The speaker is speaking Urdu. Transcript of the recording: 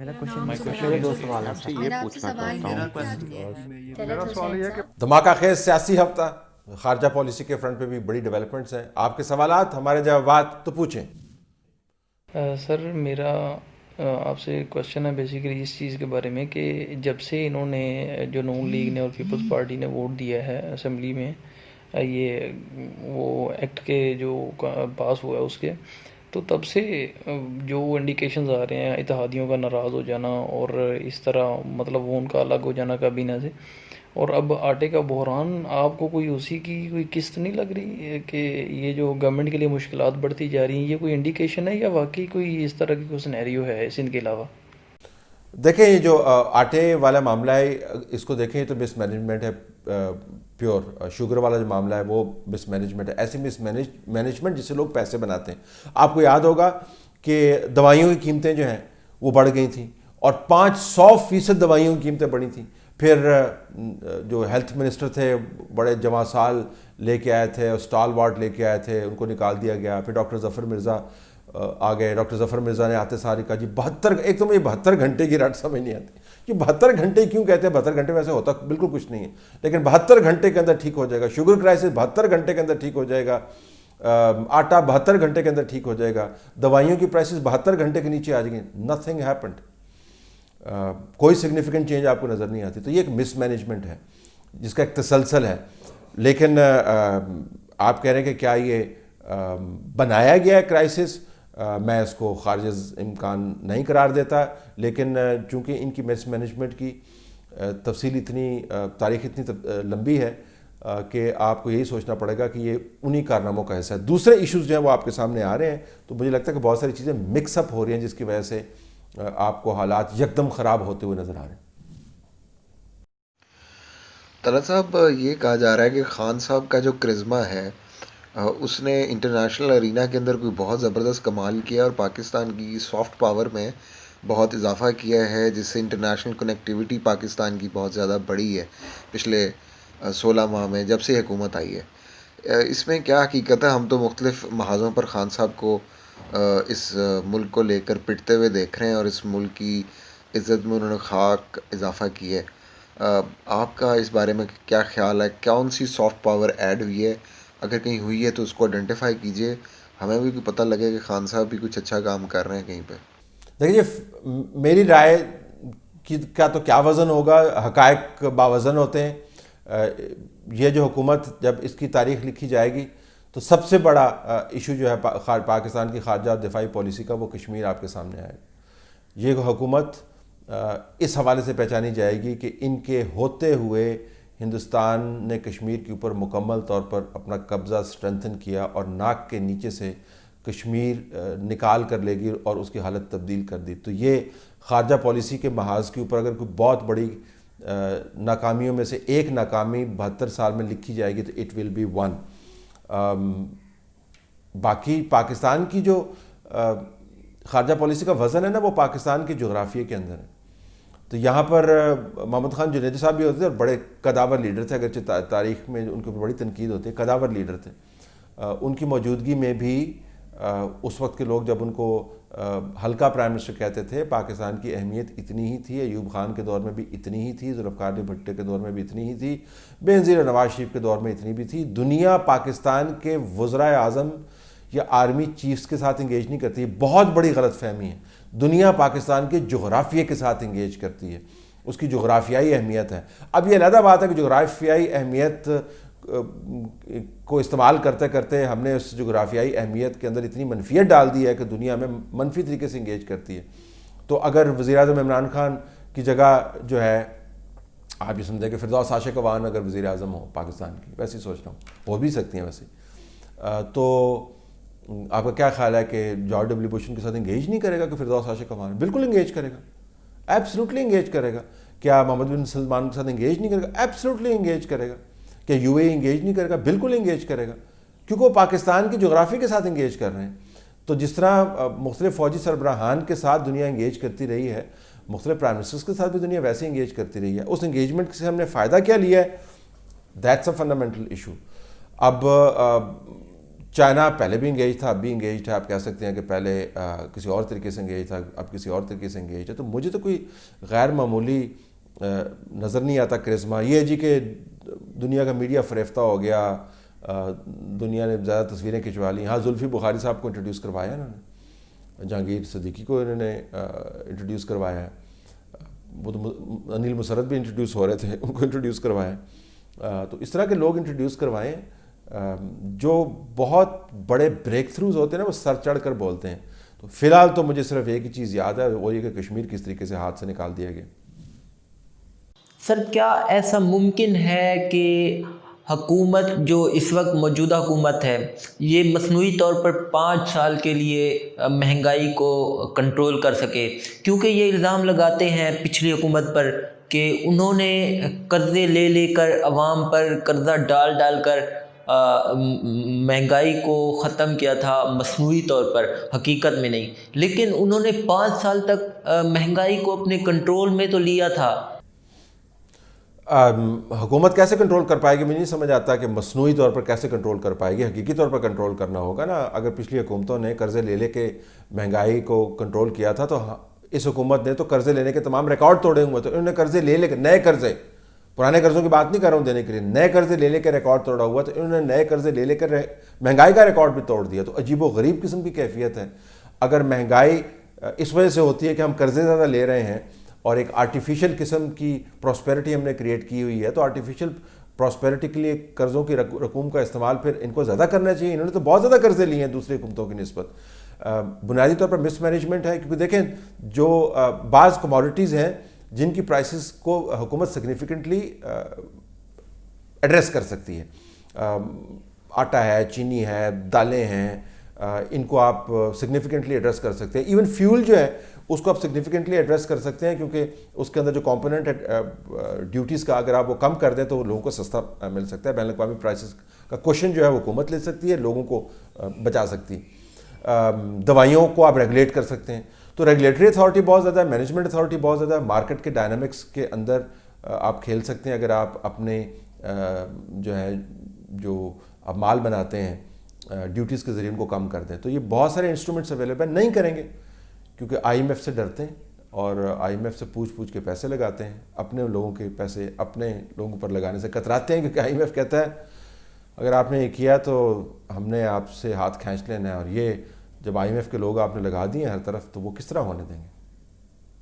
میرے دو سوال ہیں آپ سے سر. یہ میرا آپ سے پوچھنا سوال چاہتا یہ ہوں ہے کہ میرا سوال یہ ہے کہ دھماکہ خیز سیاسی ہفتہ، خارجہ پالیسی کے فرنٹ پہ بھی بڑی ڈیولپمنٹس ہیں. آپ کے سوالات، ہمارے جوابات تو پوچھیں. سر میرا آپ سے کوشچن ہے بیسیکلی اس چیز کے بارے میں کہ جب سے انہوں نے جو نون لیگ نے اور پیپلز پارٹی نے ووٹ دیا ہے اسمبلی میں یہ وہ ایکٹ کے جو پاس ہوا ہے اس کے، تو تب سے جو انڈیکیشنز آ رہے ہیں اتحادیوں کا ناراض ہو جانا اور اس طرح مطلب وہ ان کا الگ ہو جانا کابینہ سے، اور اب آٹے کا بحران، آپ کو کوئی اسی کی کوئی قسط نہیں لگ رہی کہ یہ جو گورنمنٹ کے لیے مشکلات بڑھتی جا رہی ہیں، یہ کوئی انڈیکیشن ہے یا واقعی کوئی اس طرح کی کوئی سینیریو ہے ان کے علاوہ؟ دیکھیں یہ جو آٹے والا معاملہ ہے اس کو دیکھیں تو مس مینجمنٹ ہے پیور. شوگر والا جو معاملہ ہے وہ مس مینجمنٹ ہے، ایسی مس مینجمنٹ جس سے لوگ پیسے بناتے ہیں. آپ کو یاد ہوگا کہ دوائیوں کی قیمتیں جو ہیں وہ بڑھ گئی تھیں اور 500% دوائیوں کی قیمتیں بڑھی تھیں. پھر جو ہیلتھ منسٹر تھے بڑے جواں سال لے کے آئے تھے، اسٹال وارڈ لے کے آئے تھے، ان کو نکال دیا گیا. پھر ڈاکٹر ظفر مرزا آ گئے. ڈاکٹر ظفر مرزا نے آتے سارے کہا جی 72، ایک تو مجھے 72 گھنٹے کی رٹ سمجھ نہیں آتی کہ 72 گھنٹے کیوں کہتے ہیں. 72 گھنٹے ویسے ہوتا بالکل کچھ نہیں ہے، لیکن 72 گھنٹے کے اندر ٹھیک ہو جائے گا. شوگر کرائسس 72 گھنٹے کے اندر ٹھیک ہو جائے گا. آٹا 72 گھنٹے کے اندر ٹھیک ہو جائے گا. دوائیوں کی پرائسز 72 گھنٹے کے نیچے آ جائیں گے. Nothing happened. کوئی سگنیفیکنٹ چینج آپ کو نظر نہیں آتی. تو یہ ایک مس مینجمنٹ ہے جس کا ایک تسلسل ہے. لیکن آپ کہہ رہے ہیں کہ کیا یہ بنایا گیا ہے کرائسس، میں اس کو خارج از امکان نہیں قرار دیتا. لیکن چونکہ ان کی مس مینجمنٹ کی تفصیل اتنی تاریخ اتنی لمبی ہے کہ آپ کو یہی سوچنا پڑے گا کہ یہ انہی کارناموں کا حصہ ہے. دوسرے ایشوز جو ہیں وہ آپ کے سامنے آ رہے ہیں تو مجھے لگتا ہے کہ بہت ساری چیزیں مکس اپ ہو رہی ہیں جس کی وجہ سے آپ کو حالات یکدم خراب ہوتے ہوئے نظر آ رہے ہیں. طلعت صاحب، یہ کہا جا رہا ہے کہ خان صاحب کا جو کرزما ہے اس نے انٹرنیشنل ارینا کے اندر کوئی بہت زبردست کمال کیا اور پاکستان کی سافٹ پاور میں بہت اضافہ کیا ہے، جس سے انٹرنیشنل کنیکٹیوٹی پاکستان کی بہت زیادہ بڑھی ہے پچھلے 16 ماہ میں جب سے حکومت آئی ہے. اس میں کیا حقیقت ہے؟ ہم تو مختلف محاذوں پر خان صاحب کو اس ملک کو لے کر پٹتے ہوئے دیکھ رہے ہیں اور اس ملک کی عزت میں انہوں نے خاک اضافہ کی ہے. آپ کا اس بارے میں کیا خیال ہے؟ کون سی سافٹ پاور ایڈ ہوئی ہے؟ اگر کہیں ہوئی ہے تو اس کو آئیڈینٹیفائی کیجئے، ہمیں بھی پتہ لگے کہ خان صاحب بھی کچھ اچھا کام کر رہے ہیں کہیں پہ. دیکھیے میری رائے کا تو کیا وزن ہوگا، حقائق باوزن ہوتے ہیں. یہ جو حکومت جب اس کی تاریخ لکھی جائے گی تو سب سے بڑا ایشو جو ہے پاکستان کی خارجہ اور دفاعی پالیسی کا وہ کشمیر آپ کے سامنے آئے گا. یہ حکومت اس حوالے سے پہچانی جائے گی کہ ان کے ہوتے ہوئے ہندوستان نے کشمیر کے اوپر مکمل طور پر اپنا قبضہ سٹرنتھن کیا اور ناک کے نیچے سے کشمیر نکال کر لے گی اور اس کی حالت تبدیل کر دی. تو یہ خارجہ پالیسی کے محاذ کے اوپر اگر کوئی بہت بڑی ناکامیوں میں سے ایک ناکامی 72 سال میں لکھی جائے گی تو اٹ ول بی ون. باقی پاکستان کی جو خارجہ پالیسی کا وزن ہے نا وہ پاکستان کے جغرافیے کے اندر ہے. تو یہاں پر محمد خان جنیدی صاحب بھی ہوتے تھے اور بڑے قداور لیڈر تھے، اگرچہ تاریخ میں ان کے اوپر بڑی تنقید ہوتی ہے، قداور لیڈر تھے. ان کی موجودگی میں بھی اس وقت کے لوگ جب ان کو ہلکا پرائم منسٹر کہتے تھے، پاکستان کی اہمیت اتنی ہی تھی. ایوب خان کے دور میں بھی اتنی ہی تھی، ذوالفقار علی بھٹو کے دور میں بھی اتنی ہی تھی، بینظیر نواز شریف کے دور میں اتنی بھی تھی. دنیا پاکستان کے وزرائے اعظم یا آرمی چیفز کے ساتھ انگیج نہیں کرتی. بہت بڑی غلط فہمی ہے. دنیا پاکستان کے جغرافیے کے ساتھ انگیج کرتی ہے، اس کی جغرافیائی اہمیت ہے. اب یہ علیحدہ بات ہے کہ جغرافیائی اہمیت کو استعمال کرتے کرتے ہم نے اس جغرافیائی اہمیت کے اندر اتنی منفیت ڈال دی ہے کہ دنیا میں منفی طریقے سے انگیج کرتی ہے. تو اگر وزیر اعظم عمران خان کی جگہ جو ہے آپ یہ سمجھیں کہ فردوس عاشق اوان اگر وزیر اعظم ہو پاکستان کی، ویسے ہی سوچ رہا ہوں، ہو بھی سکتی ہیں ویسے، تو آپ کا کیا خیال ہے کہ جارج ڈبلیو بش ان کے ساتھ انگیج نہیں کرے گا کہ فردوس عاشق اوان؟ بالکل انگیج کرے گا، ایبسلیوٹلی انگیج کرے گا. کیا محمد بن سلمان کے ساتھ انگیج نہیں کرے گا؟ ایبسلیوٹلی انگیج کرے گا. کیا یو اے انگیج نہیں کرے گا؟ بالکل انگیج کرے گا، کیونکہ وہ پاکستان کی جغرافی کے ساتھ انگیج کر رہے ہیں. تو جس طرح مختلف فوجی سربراہان کے ساتھ دنیا انگیج کرتی رہی ہے، مختلف پرائم منسٹرز کے ساتھ بھی دنیا ویسے انگیج کرتی رہی ہے. اس انگیجمنٹ سے ہم نے فائدہ کیا لیا ہے؟ That's a fundamental issue. اب چائنا پہلے بھی انگیج تھا، اب بھی انگیج ہے. آپ کہہ سکتے ہیں کہ پہلے کسی اور طریقے سے انگیج تھا، اب کسی اور طریقے سے انگیج ہے. تو مجھے تو کوئی غیر معمولی نظر نہیں آتا کرزما. یہ ہے جی کہ دنیا کا میڈیا فریفتہ ہو گیا، دنیا نے زیادہ تصویریں کھنچوا لی. ہاں زلفی بخاری صاحب کو انٹروڈیوس کروایا انہوں نے، جہانگیر صدیقی کو انہوں نے انٹروڈیوس کروایا ہے، وہ تو انیل مسرت بھی انٹروڈیوس ہو رہے تھے، ان کو انٹروڈیوس کروایا. تو اس طرح کے لوگ انٹروڈیوس کروائیں جو بہت بڑے بریک تھروز ہوتے ہیں نا، وہ سر چڑھ کر بولتے ہیں. تو فی الحال تو مجھے صرف ایک ہی چیز یاد ہے، وہ یہ کہ کشمیر کس طریقے سے ہاتھ سے نکال دیا گیا. سر کیا ایسا ممکن ہے کہ حکومت جو اس وقت موجودہ حکومت ہے یہ مصنوعی طور پر 5 سال کے لیے مہنگائی کو کنٹرول کر سکے؟ کیونکہ یہ الزام لگاتے ہیں پچھلی حکومت پر کہ انہوں نے قرضے لے لے کر عوام پر قرضہ ڈال کر مہنگائی کو ختم کیا تھا مصنوعی طور پر، حقیقت میں نہیں. لیکن انہوں نے 5 سال تک مہنگائی کو اپنے کنٹرول میں تو لیا تھا. حکومت کیسے کنٹرول کر پائے گی؟ مجھے نہیں سمجھ آتا کہ مصنوعی طور پر کیسے کنٹرول کر پائے گی. حقیقی طور پر کنٹرول کرنا ہوگا نا. اگر پچھلی حکومتوں نے قرضے لے لے کے مہنگائی کو کنٹرول کیا تھا تو اس حکومت نے تو قرضے لینے کے تمام ریکارڈ توڑے ہوئے تھے. انہوں نے قرضے لے لے کے، نئے قرضے، پرانے قرضوں کی بات نہیں کر رہا ہوں دینے کے لیے، نئے قرضے لے لے کے ریکارڈ توڑا ہوا. تو انہوں نے نئے قرضے لے لے کر مہنگائی کا ریکارڈ بھی توڑ دیا. تو عجیب و غریب قسم کی کیفیت ہے. اگر مہنگائی اس وجہ سے ہوتی ہے کہ ہم قرضے زیادہ لے رہے ہیں اور ایک آرٹیفیشل قسم کی پراسپیرٹی ہم نے کریٹ کی ہوئی ہے، تو آرٹیفیشل پراسپیرٹی کے لیے قرضوں کی رقوم کا استعمال پھر ان کو زیادہ کرنا چاہیے. انہوں نے تو بہت زیادہ قرضے لیے ہیں دوسری حکومتوں کی نسبت. بنیادی طور پر مس مینجمنٹ ہے، کیونکہ دیکھیں جو بعض کموڈیٹیز ہیں جن کی پرائسز کو حکومت سگنیفیکنٹلی ایڈریس کر سکتی ہے. آٹا ہے، چینی ہے، دالیں ہیں، ان کو آپ سگنیفیکنٹلی ایڈریس کر سکتے ہیں. ایون فیول جو ہے اس کو آپ سگنیفیکنٹلی ایڈریس کر سکتے ہیں، کیونکہ اس کے اندر جو کمپوننٹ ہے ڈیوٹیز کا، اگر آپ وہ کم کر دیں تو لوگوں کو سستا مل سکتا ہے. بین الاقوامی پرائسز کا کوشن جو ہے وہ حکومت لے سکتی ہے، لوگوں کو بچا سکتی. دوائیوں کو آپ ریگولیٹ کر سکتے ہیں. تو ریگولیٹری اتھارٹی بہت زیادہ ہے، مینجمنٹ اتھارٹی بہت زیادہ ہے. مارکیٹ کے ڈائنامکس کے اندر آپ کھیل سکتے ہیں اگر آپ اپنے جو آپ مال بناتے ہیں ڈیوٹیز کے ذریعے ان کو کم کر دیں. تو یہ بہت سارے انسٹرومنٹس اویلیبل نہیں کریں گے کیونکہ آئی ایم ایف سے ڈرتے ہیں اور آئی ایم ایف سے پوچھ کے پیسے لگاتے ہیں. اپنے لوگوں کے پیسے اپنے لوگوں پر لگانے سے کتراتے ہیں، کیونکہ آئی ایم ایف کہتا ہے اگر آپ نے یہ کیا تو ہم نے آپ سے ہاتھ کھینچ لینا ہے. اور یہ جب آئی ایم ایف کے لوگ آپ نے لگا دیے ہر طرف تو وہ کس طرح ہونے دیں گے؟